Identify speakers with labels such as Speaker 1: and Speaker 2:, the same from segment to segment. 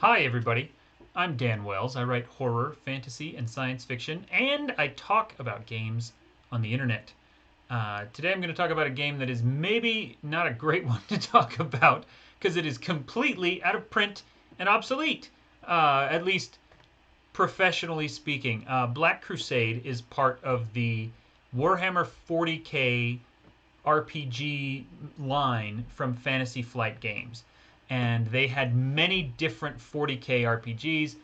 Speaker 1: Hi, everybody. I'm Dan Wells. I write horror, fantasy, and science fiction, and I talk about games on the internet. Today I'm going to talk about a game that is maybe not a great one to talk about because it is completely out of print and obsolete, at least professionally speaking. Black Crusade is part of the Warhammer 40K RPG line from Fantasy Flight Games. And they had many different 40K RPGs,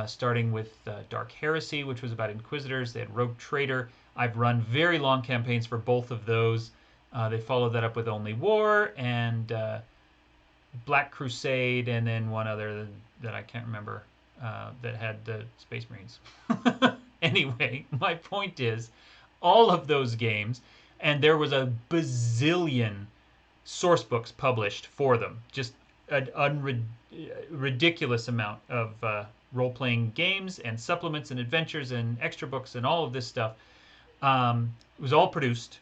Speaker 1: starting with Dark Heresy, which was about Inquisitors. They had Rogue Trader. I've run very long campaigns for both of those. They followed that up with Only War and Black Crusade, and then one other that I can't remember that had the Space Marines. Anyway, my point is, all of those games, and there was a bazillion source books published for them. Just an ridiculous amount of role-playing games and supplements and adventures and extra books and all of this stuff. It was all produced,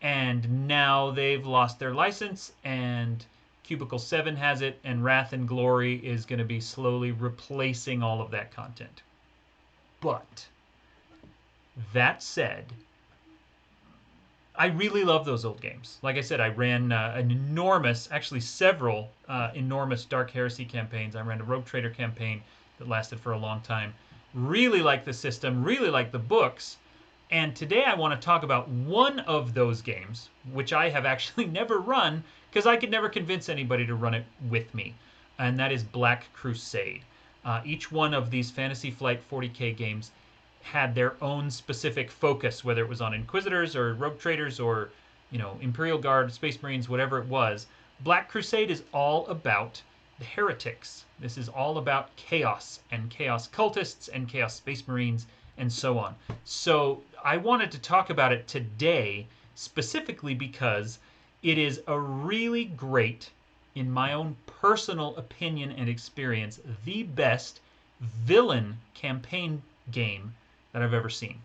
Speaker 1: and now they've lost their license, and Cubicle 7 has it, and Wrath and Glory is going to be slowly replacing all of that content. But that said, I really love those old games. Like I said, I ran an enormous, actually several enormous Dark Heresy campaigns. I ran a Rogue Trader campaign that lasted for a long time. Really like the system, really like the books. And today I want to talk about one of those games, which I have actually never run because I could never convince anybody to run it with me. And that is Black Crusade. Each one of these Fantasy Flight 40K games had their own specific focus, whether it was on Inquisitors or Rogue Traders or, Imperial Guard, Space Marines, whatever it was. Black Crusade is all about the heretics. This is all about chaos and chaos cultists and chaos Space Marines and so on. So I wanted to talk about it today specifically because it is a really great, in my own personal opinion and experience, the best villain campaign game that I've ever seen.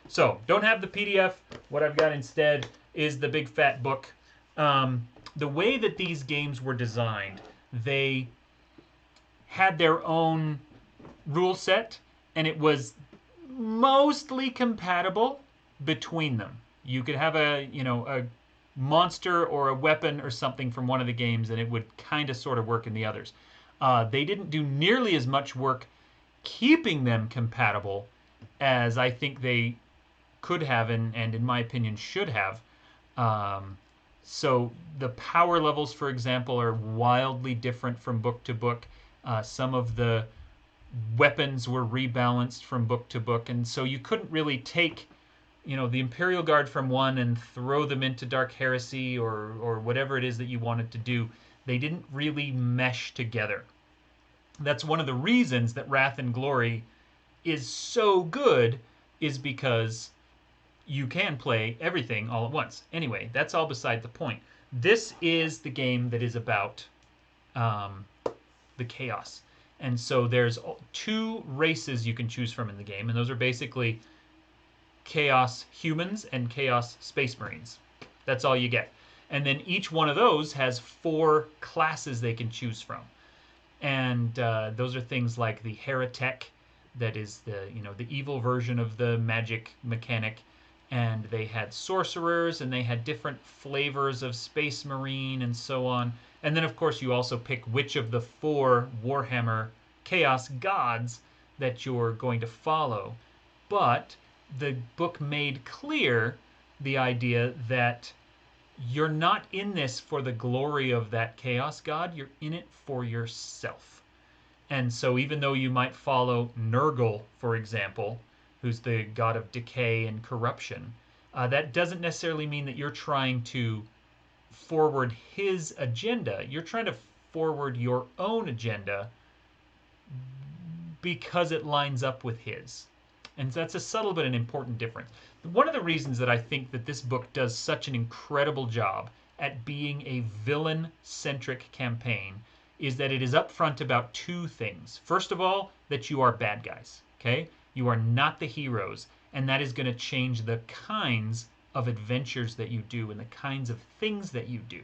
Speaker 1: So, don't have the PDF. What I've got instead is the big fat book. The way that these games were designed, they had their own rule set, and it was mostly compatible between them. You could have a monster or a weapon or something from one of the games, and it would kind of sort of work in the others. They didn't do nearly as much work keeping them compatible as I think they could have and in my opinion should have. So the power levels, for example, are wildly different from book to book. Some of the weapons were rebalanced from book to book, and so you couldn't really take the Imperial Guard from one and throw them into Dark Heresy or whatever it is that you wanted to do. They didn't really mesh together. That's one of the reasons that Wrath and Glory is so good, is because you can play everything all at once. Anyway, that's all beside the point. This is the game that is about the chaos. And so there's two races you can choose from in the game, and those are basically chaos humans and chaos space marines. That's all you get. And then each one of those has 4 classes they can choose from. And those are things like the heretic, that is the evil version of the magic mechanic, and they had sorcerers, and they had different flavors of space marine and so on. And then of course you also pick which of the 4 Warhammer chaos gods that you're going to follow. But the book made clear the idea that you're not in this for the glory of that chaos god, you're in it for yourself. And so even though you might follow Nurgle, for example, who's the god of decay and corruption, that doesn't necessarily mean that you're trying to forward his agenda. You're trying to forward your own agenda because it lines up with his. And that's a subtle but an important difference. One of the reasons that I think that this book does such an incredible job at being a villain-centric campaign is that it is upfront about 2 things. First of all, that you are bad guys, okay? You are not the heroes, and that is going to change the kinds of adventures that you do and the kinds of things that you do.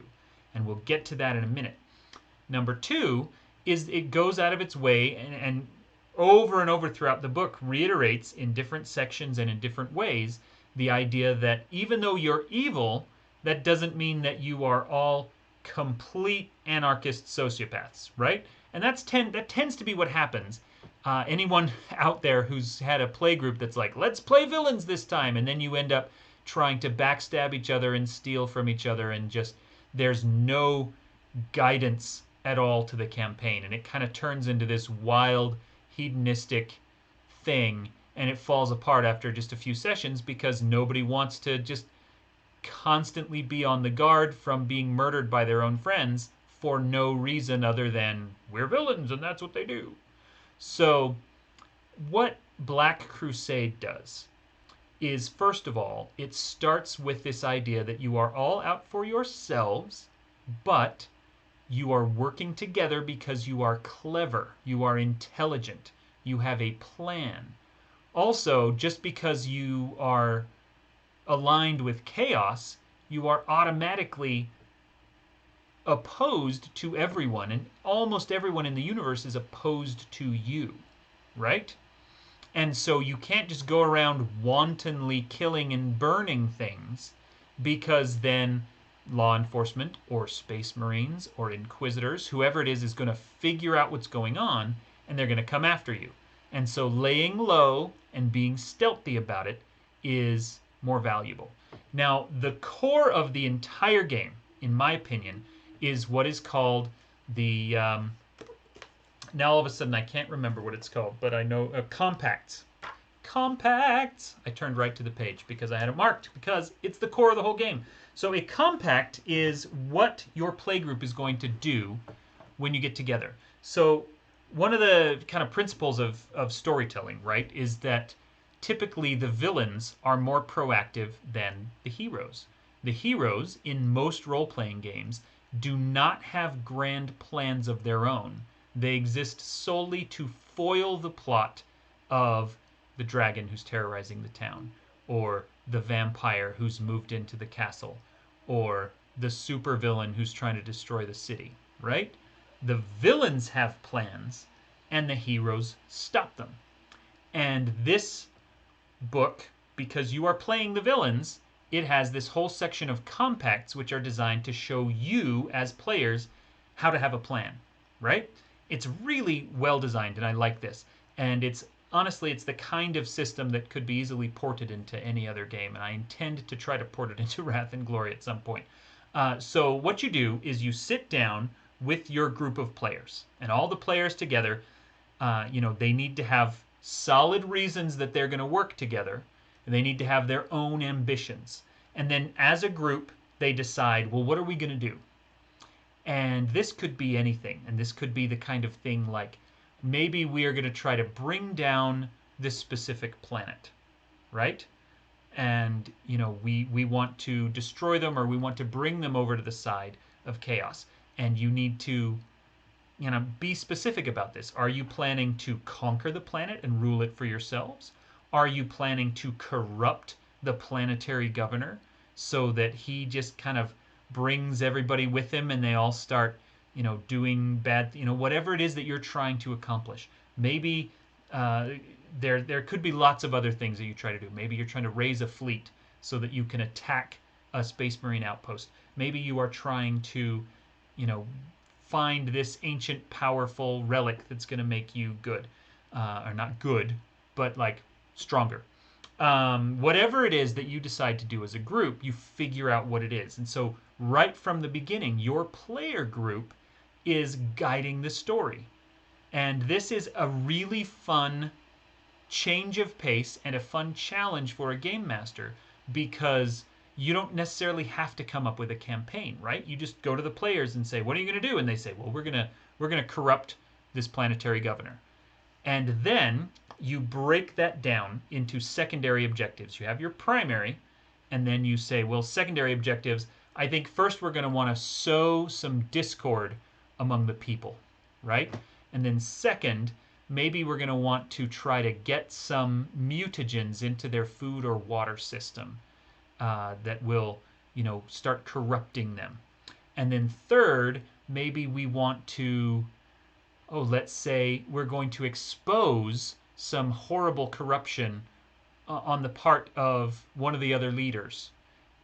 Speaker 1: And we'll get to that in a minute. Number 2 is it goes out of its way and over and over throughout the book reiterates in different sections and in different ways the idea that even though you're evil, that doesn't mean that you are all complete anarchist sociopaths, right? And that tends to be what happens. Anyone out there who's had a play group that's like, let's play villains this time, and then you end up trying to backstab each other and steal from each other, and just there's no guidance at all to the campaign, and it kind of turns into this wild, hedonistic thing, and it falls apart after just a few sessions because nobody wants to just constantly be on the guard from being murdered by their own friends for no reason other than we're villains and that's what they do. So what Black Crusade does is, first of all, it starts with this idea that you are all out for yourselves, but you are working together because you are clever, you are intelligent, you have a plan. Also, just because you are aligned with chaos, you are automatically opposed to everyone, and almost everyone in the universe is opposed to you, right? And so you can't just go around wantonly killing and burning things, because then law enforcement or space marines or inquisitors, whoever it is going to figure out what's going on, and they're going to come after you. And so laying low and being stealthy about it is more valuable. Now, the core of the entire game, in my opinion, is what is called the now all of a sudden I can't remember what it's called, but I know compacts. Compacts! I turned right to the page because I had it marked, because it's the core of the whole game. So a compact is what your playgroup is going to do when you get together. So one of the kind of principles of storytelling, right, is that typically the villains are more proactive than the heroes. The heroes, in most role-playing games, do not have grand plans of their own. They exist solely to foil the plot of the dragon who's terrorizing the town, or the vampire who's moved into the castle, or the supervillain who's trying to destroy the city, right? The villains have plans, and the heroes stop them. And this book, because you are playing the villains, it has this whole section of compacts which are designed to show you as players how to have a plan, right? It's really well designed, and I like this. And it's honestly, it's the kind of system that could be easily ported into any other game, and I intend to try to port it into Wrath and Glory at some point. So what you do is you sit down with your group of players, and all the players together, they need to have solid reasons that they're going to work together. They need to have their own ambitions. And then as a group, they decide, well, what are we going to do? And this could be anything. And this could be the kind of thing like, maybe we are going to try to bring down this specific planet, right? And, we want to destroy them, or we want to bring them over to the side of chaos. And you need to, be specific about this. Are you planning to conquer the planet and rule it for yourselves? Are you planning to corrupt the planetary governor so that he just kind of brings everybody with him and they all start, doing bad, whatever it is that you're trying to accomplish? Maybe there could be lots of other things that you try to do. Maybe you're trying to raise a fleet so that you can attack a space marine outpost. Maybe you are trying to, find this ancient powerful relic that's going to make you good. Or not good, but like stronger. Whatever it is that you decide to do as a group, you figure out what it is. And so right from the beginning, your player group is guiding the story. And this is a really fun change of pace and a fun challenge for a game master, because you don't necessarily have to come up with a campaign, right? You just go to the players and say, what are you going to do? And they say, well, we're going to corrupt this planetary governor. And then you break that down into secondary objectives. You have your primary, and then you say, well, secondary objectives, I think first we're going to want to sow some discord among the people, right? And then second, maybe we're going to want to try to get some mutagens into their food or water system that will, start corrupting them. And then third, maybe we want to oh, let's say we're going to expose some horrible corruption on the part of one of the other leaders.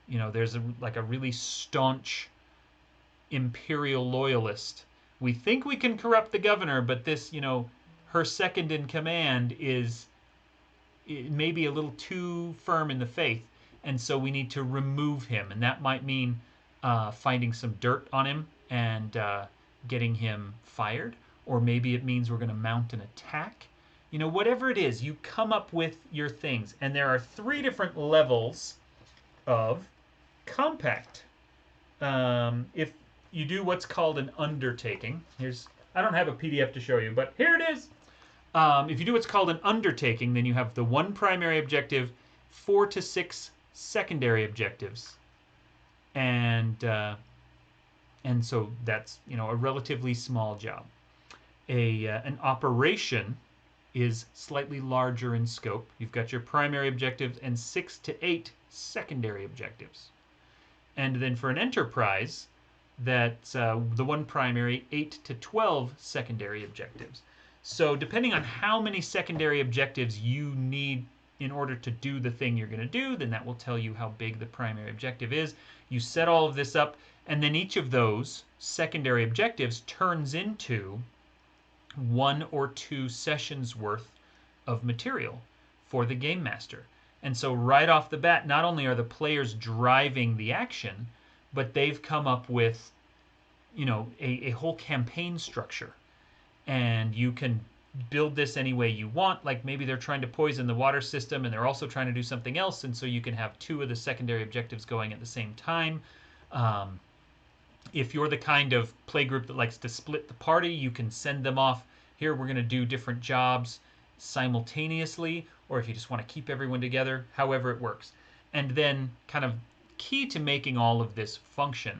Speaker 1: There's like a really staunch imperial loyalist. We think we can corrupt the governor, but this, her second in command is maybe a little too firm in the faith, and so we need to remove him, and that might mean finding some dirt on him and getting him fired, or maybe it means we're going to mount an attack. Whatever it is, you come up with your things, and there are 3 different levels of compact. If you do what's called an undertaking, I don't have a PDF to show you, but here it is. If you do what's called an undertaking, then you have the 1 primary objective, 4 to 6 secondary objectives, and so that's a relatively small job. An operation is slightly larger in scope. You've got your primary objectives and 6 to 8 secondary objectives. And then for an enterprise, that's the 1 primary, 8 to 12 secondary objectives. So depending on how many secondary objectives you need in order to do the thing you're going to do, then that will tell you how big the primary objective is. You set all of this up, and then each of those secondary objectives turns into 1 or 2 sessions worth of material for the game master. And so right off the bat, not only are the players driving the action, but they've come up with a whole campaign structure. And you can build this any way you want. Like maybe they're trying to poison the water system and they're also trying to do something else, and so you can have 2 of the secondary objectives going at the same time. If you're the kind of playgroup that likes to split the party, you can send them off. Here we're going to do different jobs simultaneously, or if you just want to keep everyone together, however it works. And then kind of key to making all of this function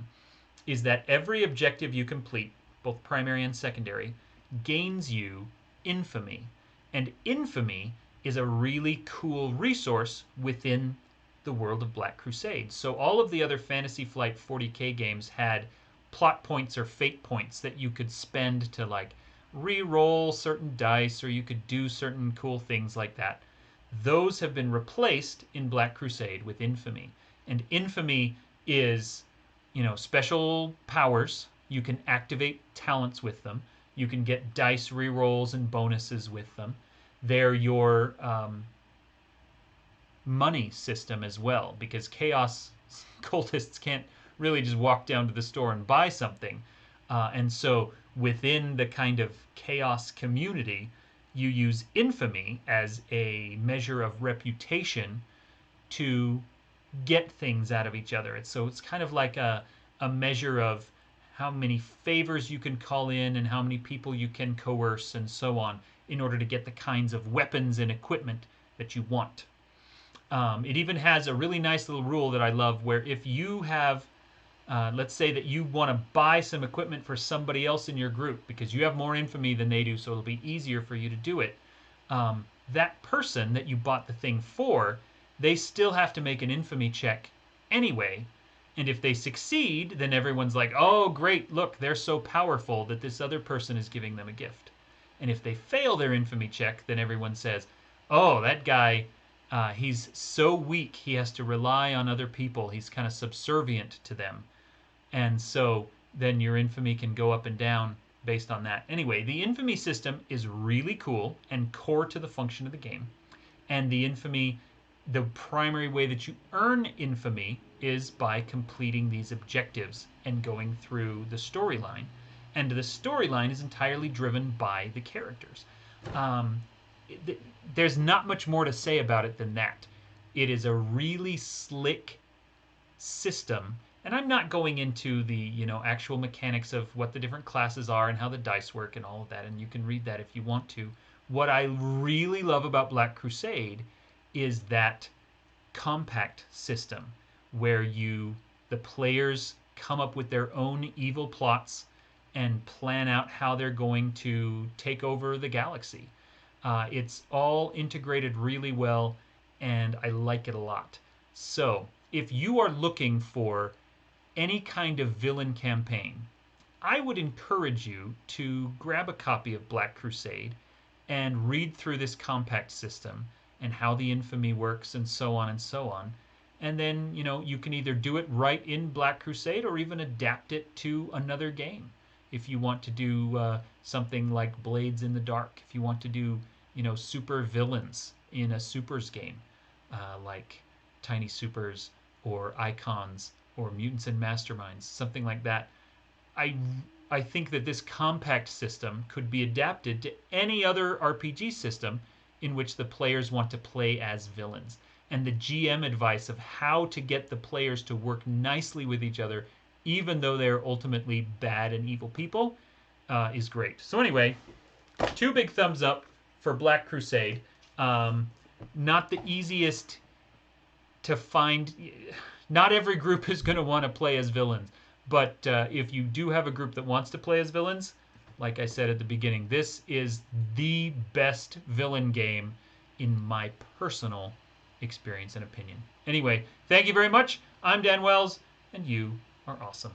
Speaker 1: is that every objective you complete, both primary and secondary, gains you infamy. And infamy is a really cool resource within the world of Black Crusade. So all of the other Fantasy Flight 40K games had plot points or fate points that you could spend to like re-roll certain dice, or you could do certain cool things like that. Those have been replaced in Black Crusade with infamy. And infamy is, special powers. You can activate talents with them. You can get dice re-rolls and bonuses with them. They're your money system as well, because chaos cultists can't really just walk down to the store and buy something. And so within the kind of chaos community, you use infamy as a measure of reputation to get things out of each other. It's kind of like a measure of how many favors you can call in and how many people you can coerce and so on in order to get the kinds of weapons and equipment that you want. It even has a really nice little rule that I love, where if you have, let's say that you want to buy some equipment for somebody else in your group because you have more infamy than they do, so it'll be easier for you to do it. That person that you bought the thing for, they still have to make an infamy check anyway. And if they succeed, then everyone's like, oh, great, look, they're so powerful that this other person is giving them a gift. And if they fail their infamy check, then everyone says, oh, that guy, he's so weak, he has to rely on other people. He's kind of subservient to them. And so then your infamy can go up and down based on that. Anyway, the infamy system is really cool and core to the function of the game. And the infamy, the primary way that you earn infamy is by completing these objectives and going through the storyline. And the storyline is entirely driven by the characters. There's not much more to say about it than that. It is a really slick system, and I'm not going into the actual mechanics of what the different classes are and how the dice work and all of that, and you can read that if you want to. What I really love about Black Crusade is that compact system where the players come up with their own evil plots and plan out how they're going to take over the galaxy. It's all integrated really well, and I like it a lot. So if you are looking for any kind of villain campaign, I would encourage you to grab a copy of Black Crusade and read through this compact system and how the infamy works and so on and so on. And then, you can either do it right in Black Crusade or even adapt it to another game. If you want to do something like Blades in the Dark, if you want to do, super villains in a supers game, like Tiny Supers or Icons or Mutants and Masterminds, something like that. I I think that this compact system could be adapted to any other RPG system in which the players want to play as villains. And the GM advice of how to get the players to work nicely with each other, even though they're ultimately bad and evil people, is great. So anyway, 2 big thumbs up for Black Crusade. Not the easiest to find. Not every group is going to want to play as villains. But if you do have a group that wants to play as villains, like I said at the beginning, this is the best villain game in my personal experience and opinion. Anyway, thank you very much. I'm Dan Wells, and you are awesome.